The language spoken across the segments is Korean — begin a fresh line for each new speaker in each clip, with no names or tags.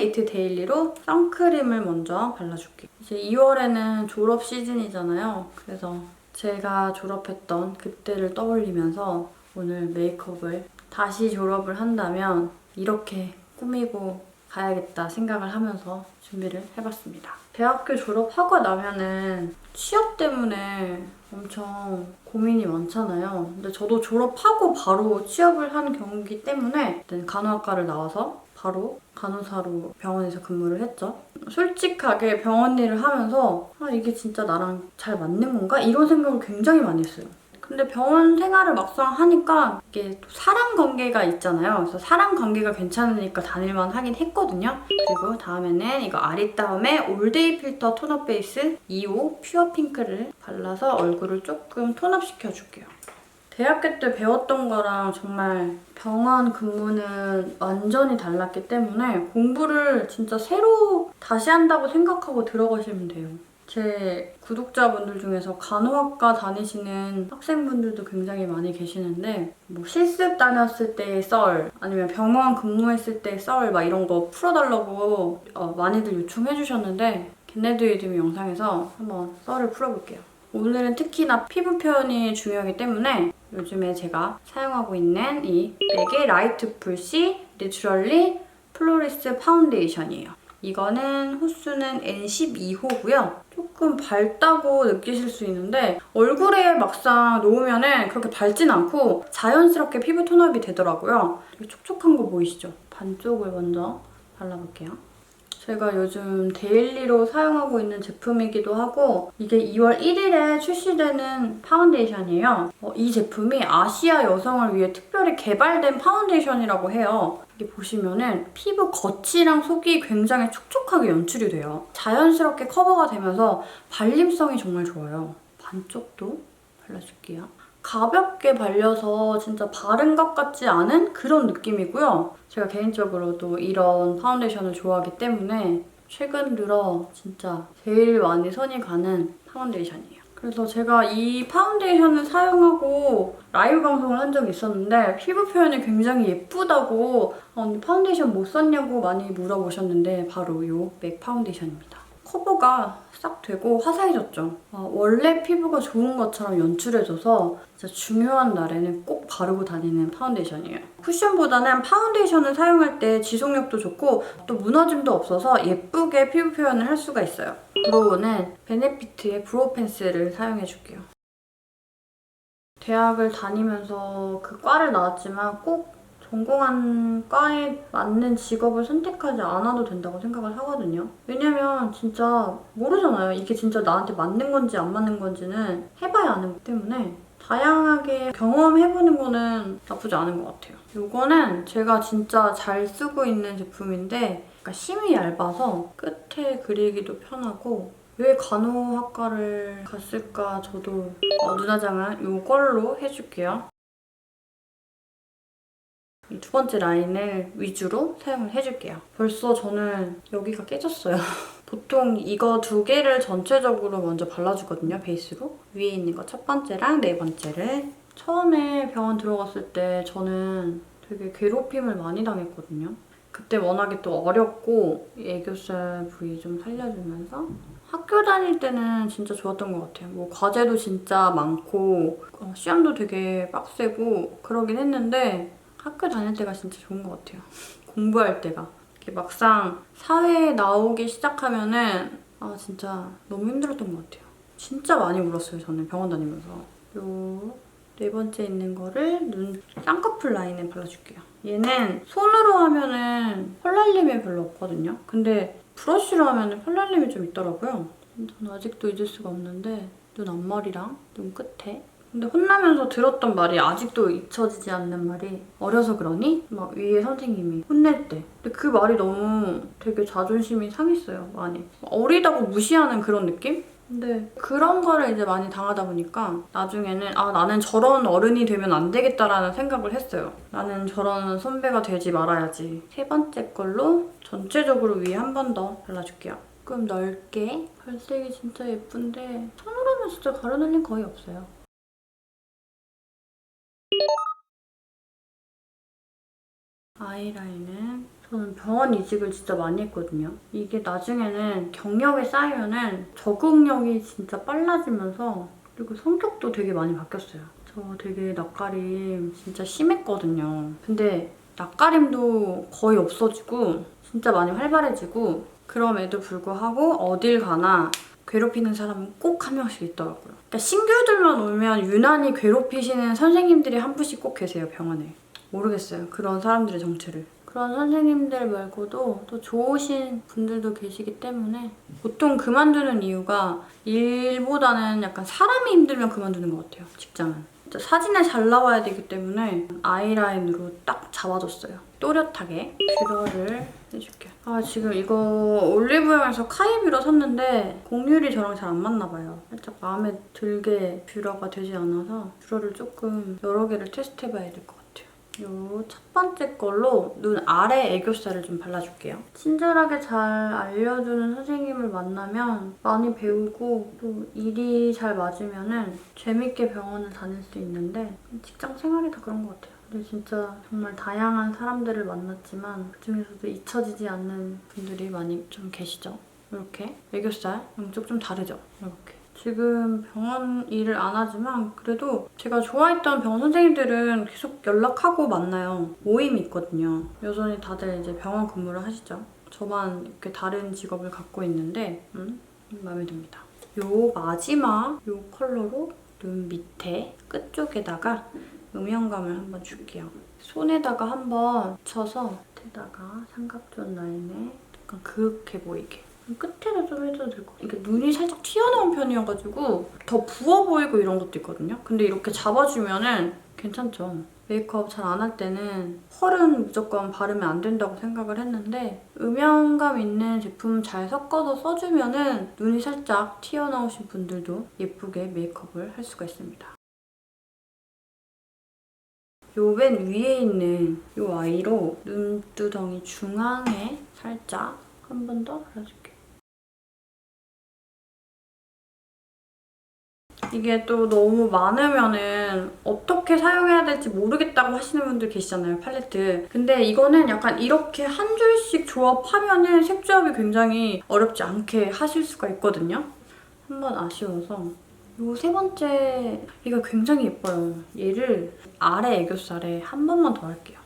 에이트 데일리로 선크림을 먼저 발라줄게요. 이제 2월에는 졸업 시즌이잖아요. 그래서 제가 졸업했던 그때를 떠올리면서 오늘 메이크업을 다시 졸업을 한다면 이렇게 꾸미고 가야겠다 생각을 하면서 준비를 해봤습니다. 대학교 졸업하고 나면은 취업 때문에 엄청 고민이 많잖아요. 근데 저도 졸업하고 바로 취업을 한 경우이기 때문에 간호학과를 나와서 바로 간호사로 병원에서 근무를 했죠. 솔직하게 병원 일을 하면서 이게 진짜 나랑 잘 맞는 건가? 이런 생각을 굉장히 많이 했어요. 근데 병원 생활을 막상 하니까 이게 또 사람 관계가 있잖아요. 그래서 사람 관계가 괜찮으니까 다닐만 하긴 했거든요. 그리고 다음에는 이거 아리따움의 올데이 필터 톤업 베이스 2호 퓨어 핑크를 발라서 얼굴을 조금 톤업 시켜줄게요. 대학교 때 배웠던 거랑 정말 병원 근무는 완전히 달랐기 때문에 공부를 진짜 새로 다시 한다고 생각하고 들어가시면 돼요. 제 구독자분들 중에서 간호학과 다니시는 학생분들도 굉장히 많이 계시는데 뭐 실습 다녔을 때의 썰 아니면 병원 근무했을 때의 썰 막 이런 거 풀어달라고 많이들 요청해주셨는데 걔네들이 영상에서 한번 썰을 풀어볼게요. 오늘은 특히나 피부 표현이 중요하기 때문에 요즘에 제가 사용하고 있는 이 맥의 라이트 풀시 내추럴리 플로리스 파운데이션이에요. 이거는 호수는 N12호고요. 조금 밝다고 느끼실 수 있는데 얼굴에 막상 놓으면 그렇게 밝진 않고 자연스럽게 피부 톤업이 되더라고요. 되게 촉촉한 거 보이시죠? 반쪽을 먼저 발라볼게요. 제가 요즘 데일리로 사용하고 있는 제품이기도 하고 이게 2월 1일에 출시되는 파운데이션이에요. 이 제품이 아시아 여성을 위해 특별히 개발된 파운데이션이라고 해요. 이게 보시면은 피부 겉이랑 속이 굉장히 촉촉하게 연출이 돼요. 자연스럽게 커버가 되면서 발림성이 정말 좋아요. 반쪽도 발라줄게요. 가볍게 발려서 진짜 바른 것 같지 않은 그런 느낌이고요. 제가 개인적으로도 이런 파운데이션을 좋아하기 때문에 최근 들어 진짜 제일 많이 손이 가는 파운데이션이에요. 그래서 제가 이 파운데이션을 사용하고 라이브 방송을 한 적이 있었는데 피부 표현이 굉장히 예쁘다고 언니 파운데이션 못 썼냐고 많이 물어보셨는데 바로 이 맥 파운데이션입니다. 커버가 싹 되고 화사해졌죠. 원래 피부가 좋은 것처럼 연출해줘서 진짜 중요한 날에는 꼭 바르고 다니는 파운데이션이에요. 쿠션보다는 파운데이션을 사용할 때 지속력도 좋고 또 무너짐도 없어서 예쁘게 피부 표현을 할 수가 있어요. 브로우는 베네피트의 브로우 펜슬을 사용해줄게요. 대학을 다니면서 그 과를 나왔지만 꼭 전공한 과에 맞는 직업을 선택하지 않아도 된다고 생각을 하거든요. 왜냐면 진짜 모르잖아요. 이게 진짜 나한테 맞는 건지 안 맞는 건지는 해봐야 아는 거기 때문에 다양하게 경험해보는 거는 나쁘지 않은 것 같아요. 이거는 제가 진짜 잘 쓰고 있는 제품인데 약간 심이 얇아서 끝에 그리기도 편하고 왜 간호학과를 갔을까 저도 눈화장은 이걸로 해줄게요. 이 두 번째 라인을 위주로 사용을 해줄게요. 벌써 저는 여기가 깨졌어요. 보통 이거 두 개를 전체적으로 먼저 발라주거든요, 베이스로. 위에 있는 거 첫 번째랑 네 번째를. 처음에 병원 들어갔을 때 저는 되게 괴롭힘을 많이 당했거든요. 그때 워낙에 또 어렸고 애교살 부위 좀 살려주면서 학교 다닐 때는 진짜 좋았던 것 같아요. 뭐 과제도 진짜 많고 시험도 되게 빡세고 그러긴 했는데 학교 다닐 때가 진짜 좋은 것 같아요. 공부할 때가. 이렇게 막상 사회에 나오기 시작하면은 진짜 너무 힘들었던 것 같아요. 진짜 많이 울었어요, 저는 병원 다니면서. 요 네 번째 있는 거를 눈 쌍꺼풀 라인에 발라줄게요. 얘는 손으로 하면은 펄날림이 별로 없거든요. 근데 브러쉬로 하면은 펄날림이 좀 있더라고요. 저는 아직도 잊을 수가 없는데 눈 앞머리랑 눈 끝에 근데 혼나면서 들었던 말이 아직도 잊혀지지 않는 말이 어려서 그러니? 막 위에 선생님이 혼낼 때. 근데 그 말이 너무 되게 자존심이 상했어요, 많이. 어리다고 무시하는 그런 느낌? 근데 그런 거를 이제 많이 당하다 보니까 나중에는 나는 저런 어른이 되면 안 되겠다라는 생각을 했어요. 나는 저런 선배가 되지 말아야지. 세 번째 걸로 전체적으로 위에 한 번 더 발라줄게요. 조금 넓게. 발색이 진짜 예쁜데 손으로 하면 진짜 가려낼 일 거의 없어요. 아이라인은 저는 병원 이직을 진짜 많이 했거든요. 이게 나중에는 경력이 쌓이면은 적응력이 진짜 빨라지면서 그리고 성격도 되게 많이 바뀌었어요. 저 되게 낯가림 진짜 심했거든요. 근데 낯가림도 거의 없어지고 진짜 많이 활발해지고 그럼에도 불구하고 어딜 가나 괴롭히는 사람은 꼭 한 명씩 있더라고요. 그러니까 신규들만 오면 유난히 괴롭히시는 선생님들이 한 분씩 꼭 계세요, 병원에. 모르겠어요. 그런 사람들의 정체를. 그런 선생님들 말고도 또 좋으신 분들도 계시기 때문에 보통 그만두는 이유가 일보다는 약간 사람이 힘들면 그만두는 것 같아요, 직장은. 진짜 사진에 잘 나와야 되기 때문에 아이라인으로 딱 잡아줬어요. 또렷하게 뷰러를 해줄게요. 아, 지금 이거 올리브영에서 카이뷰러 샀는데 곡률이 저랑 잘 안 맞나 봐요. 살짝 마음에 들게 뷰러가 되지 않아서 뷰러를 조금 여러 개를 테스트해봐야 될 것 같아요. 요 첫 번째 걸로 눈 아래 애교살을 좀 발라줄게요. 친절하게 잘 알려주는 선생님을 만나면 많이 배우고 또 일이 잘 맞으면 재밌게 병원을 다닐 수 있는데 직장 생활이 다 그런 것 같아요. 근데 진짜 정말 다양한 사람들을 만났지만 그중에서도 잊혀지지 않는 분들이 많이 좀 계시죠. 이렇게 애교살 양쪽 좀 다르죠? 이렇게. 지금 병원 일을 안 하지만 그래도 제가 좋아했던 병원 선생님들은 계속 연락하고 만나요. 모임이 있거든요. 여전히 다들 이제 병원 근무를 하시죠. 저만 이렇게 다른 직업을 갖고 있는데 마음에 듭니다. 요 마지막 요 컬러로 눈 밑에 끝쪽에다가 음영감을 한번 줄게요. 손에다가 한번 묻혀서 밑에다가 삼각존 라인에 약간 그윽해 보이게. 끝에도 좀 해줘도 될 것 같아요. 이게 눈이 살짝 튀어나온 편이어가지고 더 부어 보이고 이런 것도 있거든요. 근데 이렇게 잡아주면은 괜찮죠. 메이크업 잘 안 할 때는 펄은 무조건 바르면 안 된다고 생각을 했는데 음영감 있는 제품 잘 섞어서 써주면은 눈이 살짝 튀어나오신 분들도 예쁘게 메이크업을 할 수가 있습니다. 요 맨 위에 있는 요 아이로 눈두덩이 중앙에 살짝 한 번 더 발라줄게요. 이게 또 너무 많으면은 어떻게 사용해야 될지 모르겠다고 하시는 분들 계시잖아요, 팔레트. 근데 이거는 약간 이렇게 한 줄씩 조합하면은 색 조합이 굉장히 어렵지 않게 하실 수가 있거든요. 한번 아쉬워서 요 세 번째 이거 굉장히 예뻐요. 얘를 아래 애교살에 한 번만 더 할게요.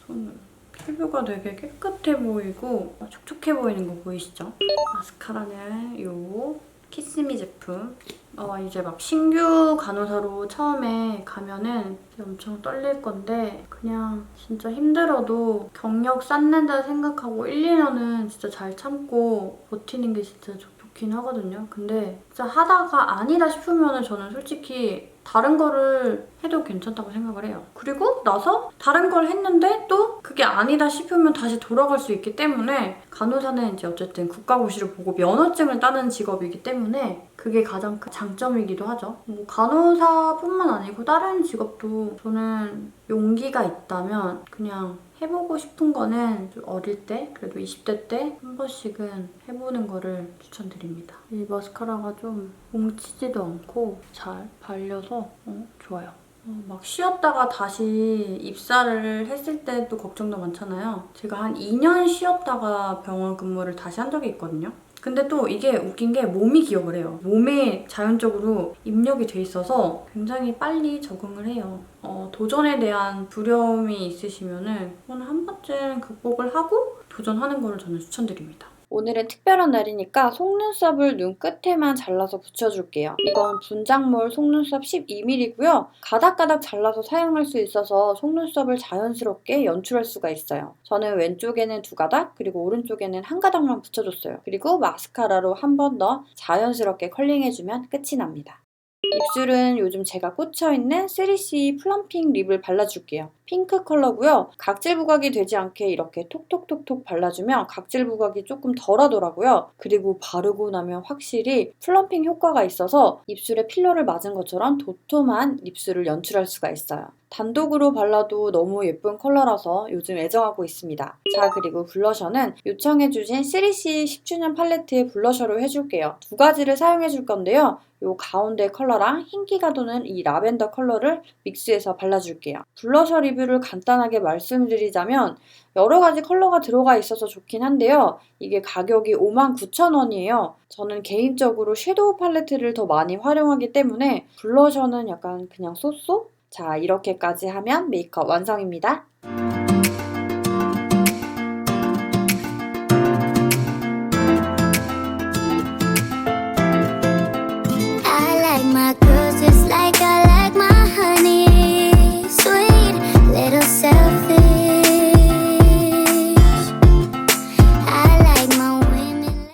손으로. 피부가 되게 깨끗해 보이고 촉촉해 보이는 거 보이시죠? 마스카라는 요 키스미 제품. 이제 막 신규 간호사로 처음에 가면은 엄청 떨릴 건데 그냥 진짜 힘들어도 경력 쌓는다 생각하고 1, 2년은 진짜 잘 참고 버티는 게 진짜 좋긴 하거든요. 근데 진짜 하다가 아니다 싶으면은 저는 솔직히 다른 거를 해도 괜찮다고 생각을 해요. 그리고 나서 다른 걸 했는데 또 그게 아니다 싶으면 다시 돌아갈 수 있기 때문에 간호사는 이제 어쨌든 국가고시를 보고 면허증을 따는 직업이기 때문에 그게 가장 큰 장점이기도 하죠. 뭐 간호사뿐만 아니고 다른 직업도 저는 용기가 있다면 그냥 해보고 싶은 거는 좀 어릴 때, 그래도 20대 때 한 번씩은 해보는 거를 추천드립니다. 이 마스카라가 좀 뭉치지도 않고 잘 발려서 좋아요. 막 쉬었다가 다시 입사를 했을 때도 걱정도 많잖아요. 제가 한 2년 쉬었다가 병원 근무를 다시 한 적이 있거든요. 근데 또 이게 웃긴 게 몸이 기억을 해요. 몸에 자연적으로 입력이 돼 있어서 굉장히 빨리 적응을 해요. 도전에 대한 두려움이 있으시면은 오늘 한 번쯤 극복을 하고 도전하는 거를 저는 추천드립니다. 오늘은 특별한 날이니까 속눈썹을 눈 끝에만 잘라서 붙여줄게요. 이건 분장몰 속눈썹 12mm고요. 가닥가닥 잘라서 사용할 수 있어서 속눈썹을 자연스럽게 연출할 수가 있어요. 저는 왼쪽에는 2가닥, 그리고 오른쪽에는 1가닥만 붙여줬어요. 그리고 마스카라로 한 번 더 자연스럽게 컬링해주면 끝이 납니다. 입술은 요즘 제가 꽂혀있는 3CE 플럼핑 립을 발라줄게요. 핑크 컬러고요. 각질 부각이 되지 않게 이렇게 톡톡톡톡 발라주면 각질 부각이 조금 덜하더라고요. 그리고 바르고 나면 확실히 플럼핑 효과가 있어서 입술에 필러를 맞은 것처럼 도톰한 입술을 연출할 수가 있어요. 단독으로 발라도 너무 예쁜 컬러라서 요즘 애정하고 있습니다. 자, 그리고 블러셔는 요청해주신 3CE 10주년 팔레트의 블러셔로 해줄게요. 2가지를 사용해줄 건데요. 요 가운데 컬러랑 흰기가 도는 이 라벤더 컬러를 믹스해서 발라줄게요. 블러셔 립은 리뷰를 간단하게 말씀드리자면 여러 가지 컬러가 들어가 있어서 좋긴 한데요. 이게 가격이 59,000원이에요. 저는 개인적으로 섀도우 팔레트를 더 많이 활용하기 때문에 블러셔는 약간 그냥 쏘쏘? 자, 이렇게까지 하면 메이크업 완성입니다.